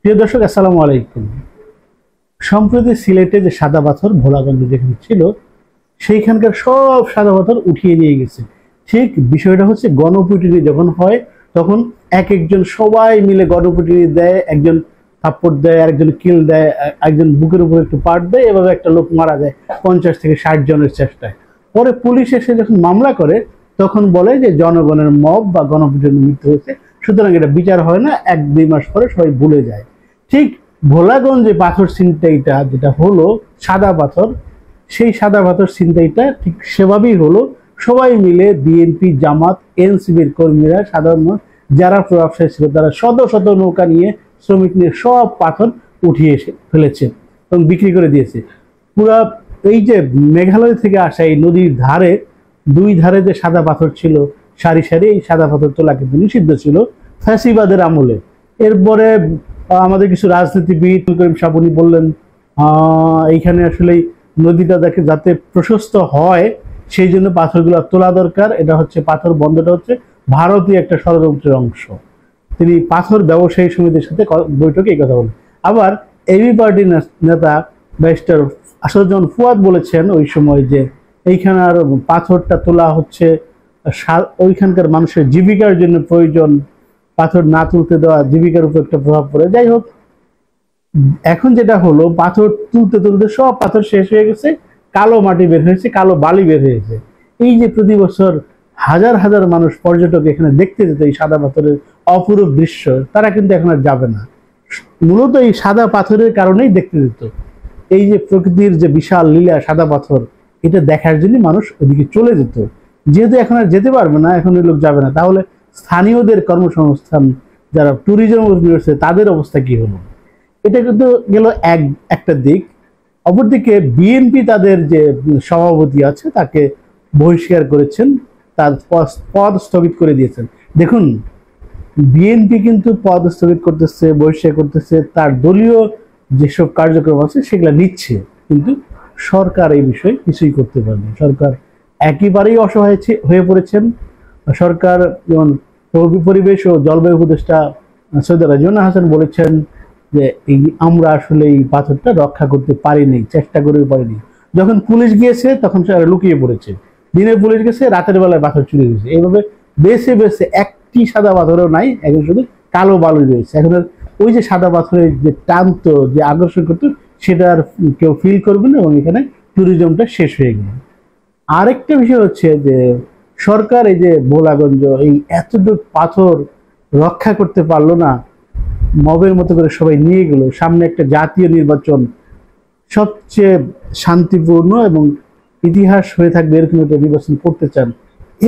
প্রিয় দর্শক, আসসালামু আলাইকুম। সম্প্রতি সিলেটে যে সাদা পাথর ভোলাগঞ্জ যেখানে ছিল, সেইখানকার সব সাদা পাথর উঠিয়ে নিয়ে গেছে। ঠিক বিষয়টা হচ্ছে গণপিটুনি যখন হয় তখন এক একজন সবাই মিলে গণপিটুনি দেয়, একজন থাপ্পড় দেয়, আরেকজন কিল দেয়, একজন বুকের উপর একটু পাট দেয়, এভাবে একটা লোক মারা যায় 50 থেকে 60 জনের চেষ্টায়। পরে পুলিশ এসে যখন মামলা করে তখন বলে যে জনগণের মব বা গণপিটুনি মৃত্যু হয়েছে, সুতরাং এটা বিচার হয় না, 1-2 মাস পরে সবাই ভুলে যায়। ঠিক ভোলাগঞ্জে পাথর ছিনতাইটা যেটা হলো সাদা পাথর, সেই সাদা পাথর ছিনতাইটা ঠিক সেভাবেই হলো। সবাই মিলে বিএনপি, জামাত, এনসিবির কর্মীরা, সাধারণ যারা প্রভাবশালী ছিল তারা শত শত নৌকা নিয়ে, শ্রমিক নিয়ে সব পাথর উঠিয়ে এসে ফেলেছে এবং বিক্রি করে দিয়েছে। পুরা এই যে মেঘালয় থেকে আসা এই নদীর ধারে, দুই ধারে যে সাদা পাথর ছিল সারি সারি, এই সাদা পাথর তোলা কিন্তু নিষিদ্ধ ছিল ফ্যাসিবাদের আমলে। এরপরে আমাদের কিছু রাজনীতিবিদ করিম সাবুনি বললেন এইখানে আসলে নদীটা যাতে প্রশস্ত হয় সেই জন্য পাথরগুলো তোলা দরকার। এটা হচ্ছে পাথর বন্ধটা হচ্ছে ভারতীয় একটা ষড়যন্ত্রের অংশ। তিনি পাথর ব্যবসায়ী সমিতির সাথে বৈঠকে এই কথা বলেন। আবার এবি পার্টির নেতা ব্যারিস্টার আসাদুজ্জামান ফুয়াদ বলেছেন ওই সময় যে এইখানে পাথরটা তোলা হচ্ছে ওইখানকার মানুষের জীবিকার জন্য প্রয়োজন, পাথর না তুলতে দেওয়া জীবিকার উপর একটা প্রভাব পড়ে। যাই হোক, এখন যেটা হলো পাথর তুলতে তুলতে সব পাথর শেষ হয়ে গেছে, কালো মাটি বের হয়েছে, কালো বালি বের হয়েছে। এই যে প্রতি বছর হাজার হাজার মানুষ পর্যটক এখানে দেখতে যেত এই সাদা পাথরের অপরূপ দৃশ্য, তারা কিন্তু এখন আর যাবে না। মূলত এই সাদা পাথরের কারণেই দেখতে যেত। এই যে প্রকৃতির যে বিশাল লীলা সাদা পাথর, এটা দেখার জন্য মানুষ ওদিকে চলে যেত। যেহেতু এখন আর যেতে পারবে না, এখন ওই লোক যাবে না, তাহলে স্থানীয়দের কর্মসংস্থান, যারা ট্যুরিজম রয়েছে তাদের অবস্থা কি হলো? এটা কিন্তু গেল একটা দিক। অপরদিকে বিএনপি তাদের যে সভাপতি আছে তাকে বহিষ্কার করেছেন, তার পদ স্থগিত করে দিয়েছেন। দেখুন, বিএনপি কিন্তু পদ স্থগিত করতেছে, বহিষ্কার করতেছে, তার দলীয় যেসব কার্যক্রম আছে সেগুলো নিচ্ছে, কিন্তু সরকার এই বিষয়ে কিছুই করতে পারেনি। সরকার একেবারেই অসহায় হয়ে পড়েছেন। সরকার যেমন পরিবেশ ও জলবায়ু উপদেষ্টা সৈয়দ রাজিউনা হাসান বলেছেন যে আমরা আসলে এই পাথরটা রক্ষা করতে পারিনি, চেষ্টা করেও পারিনি। যখন পুলিশ গিয়েছে তখন সে লুকিয়ে পড়েছে, দিনে পুলিশ গেছে, রাতের বেলায় পাথর চুরি হয়েছে। এইভাবে বেছে বেছে একটি সাদা পাথরও নাই, এখন শুধু কালো বালু রয়েছে। এখন ওই যে সাদা পাথরের যে টানতো, যে আকর্ষণ করতো, সেটা আর কেউ ফিল করবে না এবং এখানে ট্যুরিজমটা শেষ হয়ে গেল। আরেকটা বিষয় হচ্ছে যে সরকার এই যে ভোলাগঞ্জ এই এতটুকু পাথর রক্ষা করতে পারলো না, মবের মতো করে সবাই নিয়ে গেল। সামনে একটা জাতীয় নির্বাচন, সবচেয়ে শান্তিপূর্ণ এবং ইতিহাস হয়ে থাকবে এরকম একটা নির্বাচন করতে চান,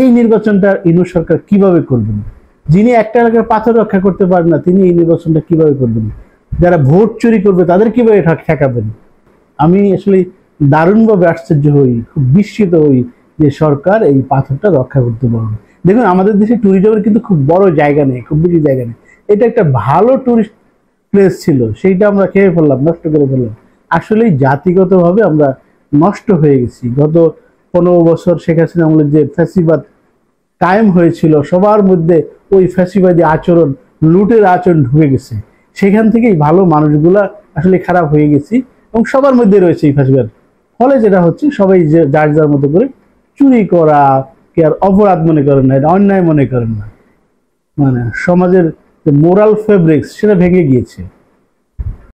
এই নির্বাচনটা ইউনূস সরকার কিভাবে করবেন? যিনি একটা এলাকার পাথর রক্ষা করতে পারেন না, তিনি এই নির্বাচনটা কিভাবে করবেন? যারা ভোট চুরি করবে তাদের কিভাবে ঠেকাবেন? আমি আসলে দারুণভাবে আশ্চর্য হই, খুব বিস্মিত হই যে সরকার এই পাথরটা রক্ষা করতে পারবে। দেখুন, আমাদের দেশে ট্যুরিজমের কিন্তু খুব বড় জায়গা নেই, খুব বেশি জায়গা নেই। এটা একটা ভালো টুরিস্ট প্লেস ছিল, সেইটা আমরা খেয়ে ফেললাম, নষ্ট করে ফেললাম। আসলেই জাতিগতভাবে আমরা নষ্ট হয়ে গেছি। গত 15 বছর শেখ হাসিনা আমলের যে ফ্যাসিবাদ কায়েম হয়েছিল, সবার মধ্যে ওই ফ্যাসিবাদী আচরণ, লুটের আচরণ ঢুকে গেছে। সেখান থেকেই ভালো মানুষগুলা আসলে খারাপ হয়ে গেছি এবং সবার মধ্যে রয়েছে এই ফ্যাসিবাদ। ফলে যেটা হচ্ছে সবাই যে যার যার মতো করে চুরি করা কে আর অপরাধ মনে করেন না, এটা অন্যায় মনে করেন না। মানে সমাজের যে মোরাল ফেব্রিক্স সেটা ভেঙে গিয়েছে।